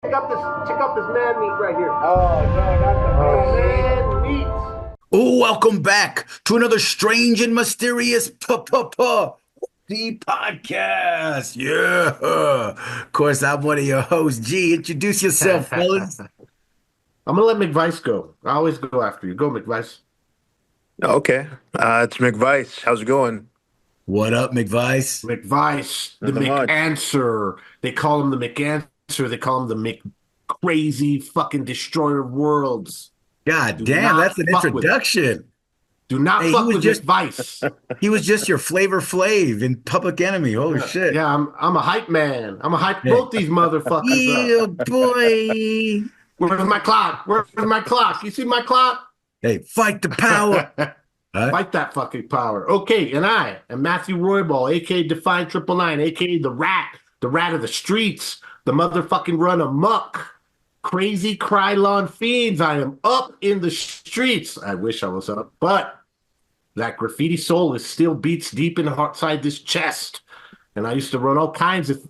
Check out this man meat right here. Oh no, not the man meat. Man meat. Oh, welcome back to another strange and mysterious the podcast. Yeah. Of course, I'm one of your hosts. G, introduce yourself, fellas. I'm gonna let McVice go. I always go after you. Go, McVice. Okay. It's McVice. How's it going? What up, McVice? McVice, the Nothing much. McAnswer. They call him the McAnswer. They call him the Mc crazy fucking destroyer of worlds. God Do damn, not that's an fuck with. introduction. Do not Hey, fuck with McVice. he was just your Flavor Flav in Public Enemy. Holy Yeah, shit. yeah. I'm a hype man. I'm a hype Hey. both these motherfuckers up. Yeah, boy. Where's my clock? Where's my clock? You see my clock? Hey, fight the power. Huh? Fight that fucking power. Okay, and I am Matthew Roybal, aka Define Triple Nine, aka the rat of the streets, the motherfucking run amok, crazy Krylon fiends. I am up in the streets. I wish I was up, but that graffiti soul is still beats deep inside this chest. And I used to run all kinds of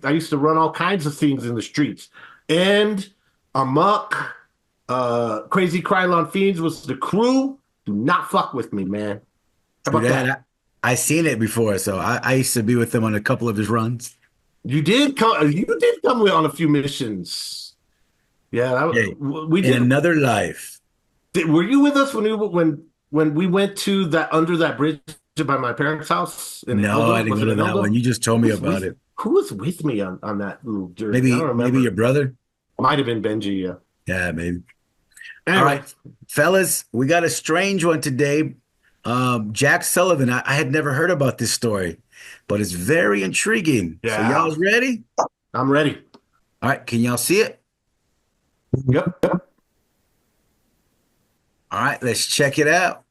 things in the streets. And amok, crazy Krylon fiends was the crew. Do not fuck with me, man. How True about that? that. I seen it before, so I used to be with him on a couple of his runs. You did come. You did come on a few missions. Yeah, Hey, we in did. another life. Were you with us when we went to that under that bridge by my parents' house in No, I Eldo? didn't Was go it to in that one. Eldo? You just told me about it. Who was with me on that little journey? I don't Maybe your remember. brother? Might have been Benji. Yeah. Yeah, maybe. All Anyway, right, fellas, we got a strange one today. Jack Sullivan. I had never heard about this story, but it's very intriguing. So yeah, y'all's ready? I'm ready. All right, can y'all see it? Yep. All right, let's check it out.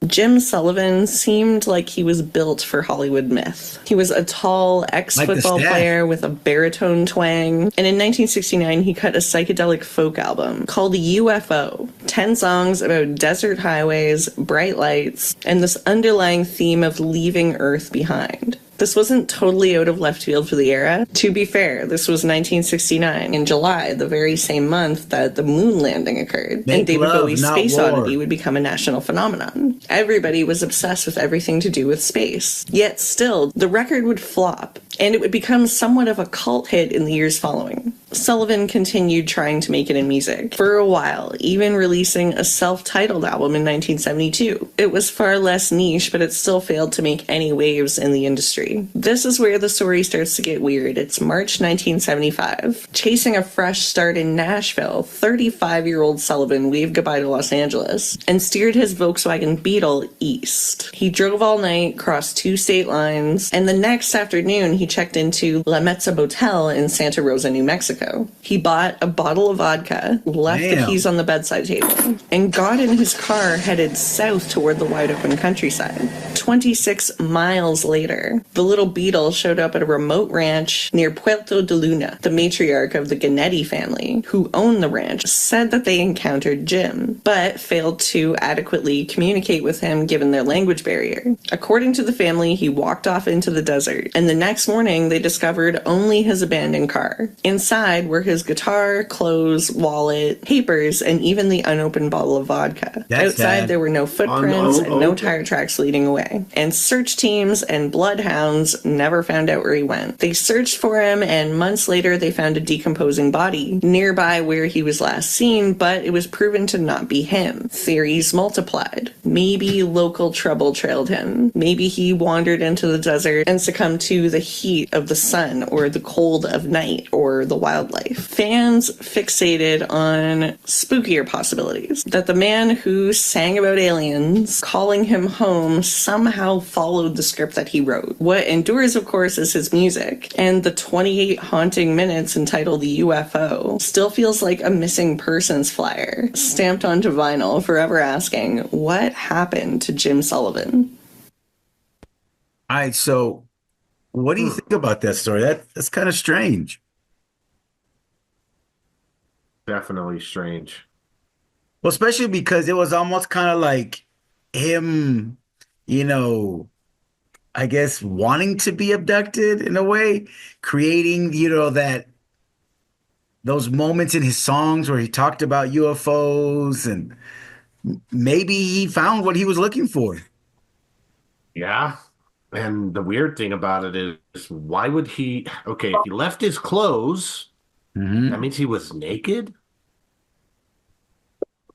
Jim Sullivan seemed like he was built for Hollywood myth. He was a tall Like the ex-football staff. player with a baritone twang, and in 1969 he cut a psychedelic folk album called UFO. 10 songs about desert highways, bright lights, and this underlying theme of leaving Earth behind. This wasn't totally out of left field for the era. To be fair, this was 1969 in July, the very same month that the moon landing occurred, Make and David love, Bowie's not Space war. Oddity would become a national phenomenon. Everybody was obsessed with everything to do with space. Yet still, the record would flop, and it would become somewhat of a cult hit in the years following. Sullivan continued trying to make it in music for a while, even releasing a self-titled album in 1972. It was far less niche, but it still failed to make any waves in the industry. This is where the story starts to get weird. It's March 1975. Chasing a fresh start in Nashville, 35-year-old Sullivan waved goodbye to Los Angeles and steered his Volkswagen Beetle east. He drove all night, crossed 2 state lines, and the next afternoon he checked into La Mezza Motel in Santa Rosa, New Mexico. He bought a bottle of vodka, left the Damn. keys on the bedside table, and got in his car headed south toward the wide open countryside. 26 miles later, the little Beetle showed up at a remote ranch near Puerto de Luna. The matriarch of the Ganetti family, who owned the ranch, said that they encountered Jim, but failed to adequately communicate with him given their language barrier. According to the family, he walked off into the desert, and the next morning they discovered only his abandoned car. Inside were his guitar, clothes, wallet, papers, and even the unopened bottle of vodka. That's Outside sad. there were no footprints and no Okay. tire tracks leading away. And search teams and bloodhounds never found out where he went. They searched for him, and months later they found a decomposing body nearby where he was last seen, but it was proven to not be him. Theories multiplied. Maybe local trouble trailed him. Maybe he wandered into the desert and succumbed to the heat of the sun or the cold of night or the wildlife. Fans fixated on spookier possibilities. That the man who sang about aliens calling him home somehow followed the script that he wrote. What endures, of course, is his music, and the 28 haunting minutes entitled The UFO still feels like a missing persons flyer, stamped onto vinyl, forever asking, what happened to Jim Sullivan? All right, so what do you Hmm. think about that story? That's kind of strange. Definitely strange. Well, especially because it was almost kind of like him, you know, I guess wanting to be abducted in a way, creating, that those moments in his songs where he talked about UFOs and maybe he found what he was looking for. Yeah. And the weird thing about it is, why would he? Okay, if he left his clothes, that Hmm. means he was naked.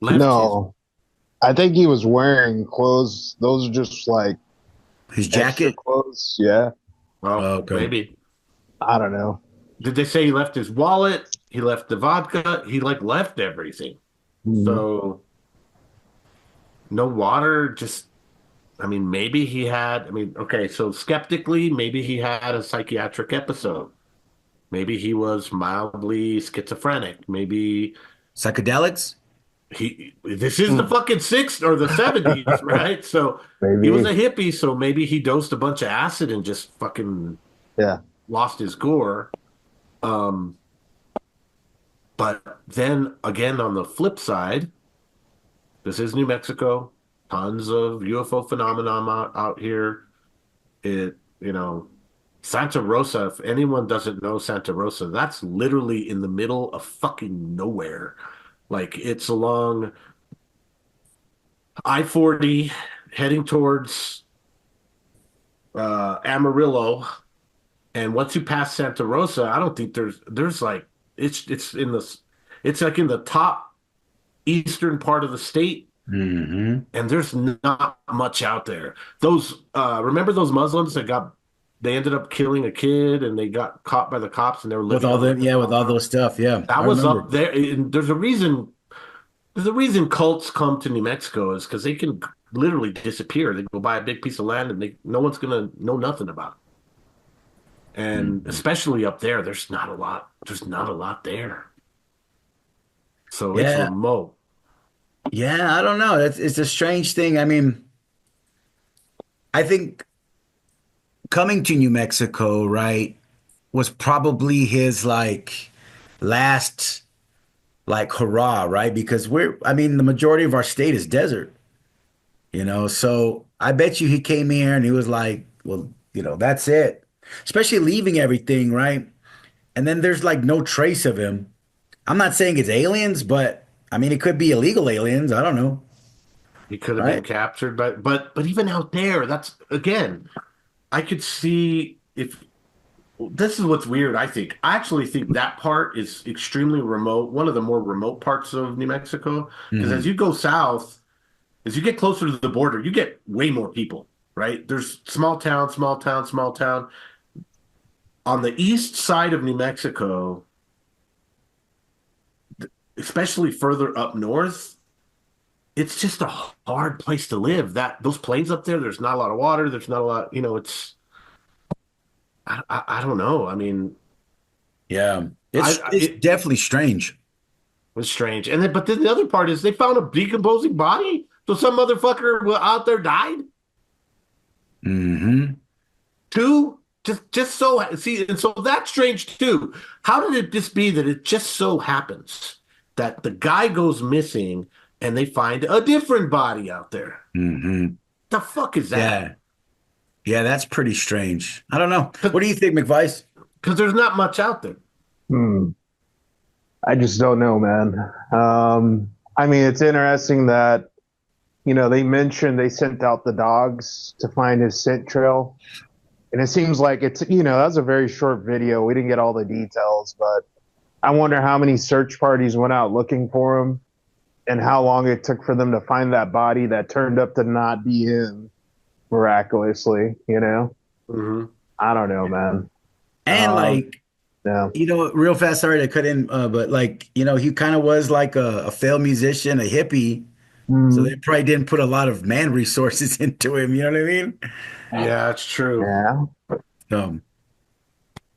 Left his. No, I think he was wearing clothes. Those are just like His extra jacket. clothes. Yeah. Well, Okay. maybe. I don't know. Did they say he left his wallet? He left the vodka. He like left everything. Mhm. So no water. Just, I mean, maybe he had. I mean, okay. So skeptically, maybe he had a psychiatric episode. Maybe he was mildly schizophrenic. Maybe Psychedelics? this is the fucking sixth or the 70s, right? So he was Maybe. a hippie, so maybe he dosed a bunch of acid and just fucking Yeah. lost his gore. Um, but then again, on the flip side, this is New Mexico. Tons of UFO phenomenon out here. Santa Rosa, if anyone doesn't know Santa Rosa, that's literally in the middle of fucking nowhere. Like it's along I-40 heading towards Amarillo. And once you pass Santa Rosa, I don't think there's like it's like in the top eastern part of the state, Hmm. and there's not much out there. Those remember those Muslims that they ended up killing a kid and they got caught by the cops and they were With living all on the the, yeah, with all those stuff. Yeah, I that was remember. up there. And there's a reason cults come to New Mexico is because they can literally disappear. They go buy a big piece of land and no one's gonna know nothing about it. And Mhm. especially up there, there's not a lot. There's not a lot there. So it's Yeah, remote. yeah, I don't know. It's a strange thing. I mean, I think coming to New Mexico, right, was probably his like last like hurrah, right? Because I mean, the majority of our state is desert, So I bet you he came here and he was like, well, that's it. Especially leaving everything, right? And then there's like no trace of him. I'm not saying it's aliens, but I mean, it could be illegal aliens. I don't know, He could have been right? captured, but even out there, that's again, I could see if this is what's weird, I think. I actually think that part is extremely remote, one of the more remote parts of New Mexico. Because as Hmm. you go south, as you get closer to the border, you get way more people, right? There's small town, small town, small town. On the east side of New Mexico, especially further up north, it's just a hard place to live. That those plains up there, there's not a lot of water. There's not a lot, it's I don't know. I mean, Yeah, I, it's it definitely strange. was strange. And then, but then the other part is they found a decomposing body. So some motherfucker out there died. Hmm. Two, just so see, and so that's strange too. How did it just be that it just so happens that the guy goes missing and they find a different body out there? Hmm. The fuck is that? Yeah, yeah, that's pretty strange. I don't know. What do you think, McVice? Because there's not much out there. Hmm. I just don't know, man. I mean, it's interesting that, they mentioned they sent out the dogs to find his scent trail. And it seems like that was a very short video. We didn't get all the details, but I wonder how many search parties went out looking for him and how long it took for them to find that body that turned up to not be him miraculously. Hmm. I don't know, man. And Um, like, yeah. real fast, sorry to cut in, but like, he kind of was like a failed musician, a hippie. So they Mm, probably didn't put a lot of man resources into him. You know what I mean? Yeah, it's true. yeah. So,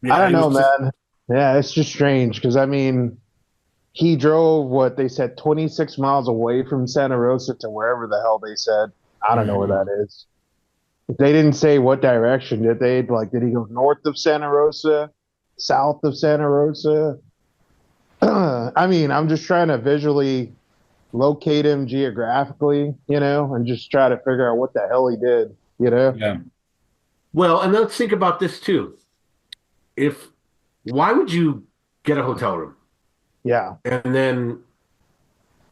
I Yeah, don't he was know, just man. Yeah, it's just strange because I mean, he drove what they said 26 miles away from Santa Rosa to wherever the hell they said. I don't know where mhm. that is. They didn't say what direction, did they? Like, did he go north of Santa Rosa, south of Santa Rosa? I mean, I'm just trying to visually locate him geographically, and just try to figure out what the hell he did. Yeah. well, and let's think about this too. If Why would you get a hotel room? Yeah. and then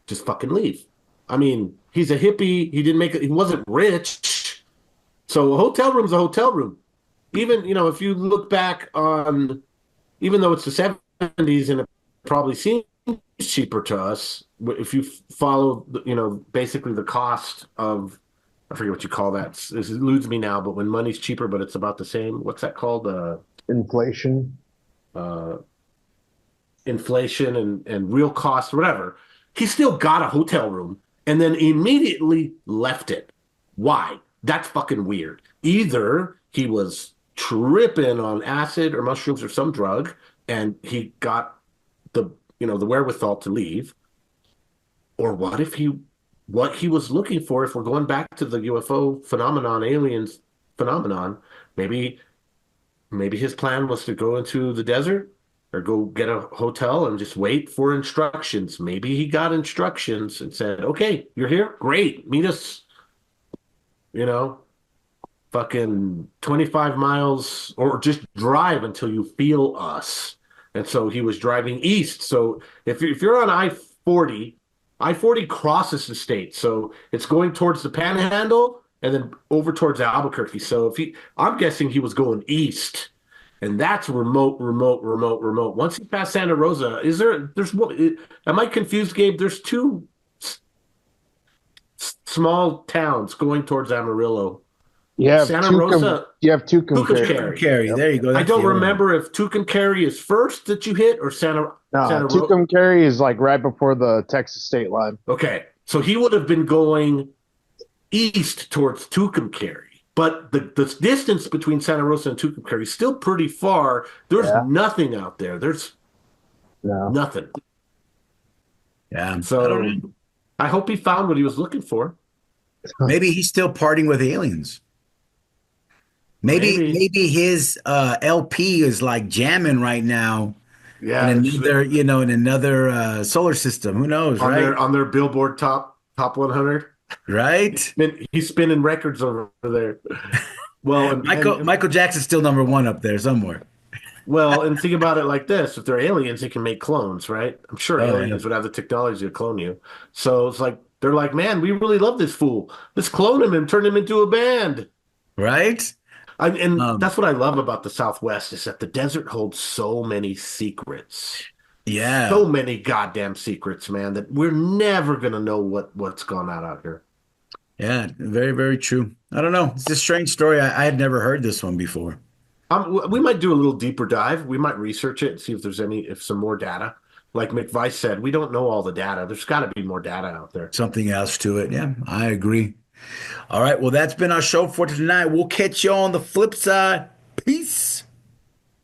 just fucking leave. I mean, he's a hippie. He didn't make it. He wasn't rich, so a hotel room's a hotel room. Even if you look back on, even though it's the '70s and it probably seems cheaper to us, if you follow, basically the cost of, I forget what you call that. This eludes me now, but when money's cheaper, but it's about the same. What's that called? Inflation. Uh, inflation and real cost, whatever. He still got a hotel room and then immediately left it. Why? That's fucking weird. Either he was tripping on acid or mushrooms or some drug, and he got the wherewithal to leave, or what he was looking for, if we're going back to the UFO phenomenon, aliens phenomenon, maybe his plan was to go into the desert or go get a hotel and just wait for instructions. Maybe he got instructions and said, "Okay, you're here. Great. Meet us, you know, fucking 25 miles, or just drive until you feel us." And so he was driving east. So if you're on I-40 crosses the state. So it's going towards the Panhandle and then over towards Albuquerque. So I'm guessing he was going east, and that's remote, remote, remote, remote. Once he passed Santa Rosa, there's what? Am I confused, Gabe? There's two small towns going towards Amarillo. Santa Rosa, You have Tucumcari. Carry. Yep. There you go. I That's don't the other one. remember if Tucumcari is first that you hit or Santa Rosa. Tucumcari is like right before the Texas state line. Okay, so he would have been going east towards Tucumcari, but the distance between Santa Rosa and Tucumcari is still pretty far. There's nothing out there. There's nothing. Yeah. So I don't know. I hope he found what he was looking for. Maybe he's still partying with aliens. Maybe his LP is like jamming right now Yeah, in another solar system. Who knows, on right? their Billboard top 100. Right? He's spinning records over there. Well, Michael Jackson's still number one up there somewhere. well, and think about it like this: if they're aliens, they can make clones, right? I'm sure Oh, aliens would have the technology to clone you. So it's like they're like, man, we really love this fool. Let's clone him and turn him into a band. Right? And that's what I love about the Southwest, is that the desert holds so many secrets. Yeah. So many goddamn secrets, man, that we're never gonna know what's gone on out here. Yeah. Very, very true. I don't know. It's a strange story. I had never heard this one before. We might do a little deeper dive. We might research it and see if some more data. Like McVice said, we don't know all the data. There's got to be more data out there. Something else to it. Yeah, I agree. All right. Well, that's been our show for tonight. We'll catch you on the flip side. Peace.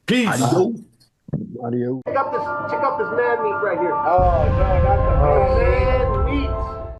Peace. Adios. Audio. Check out this man meat right here. Oh no, not the man meat.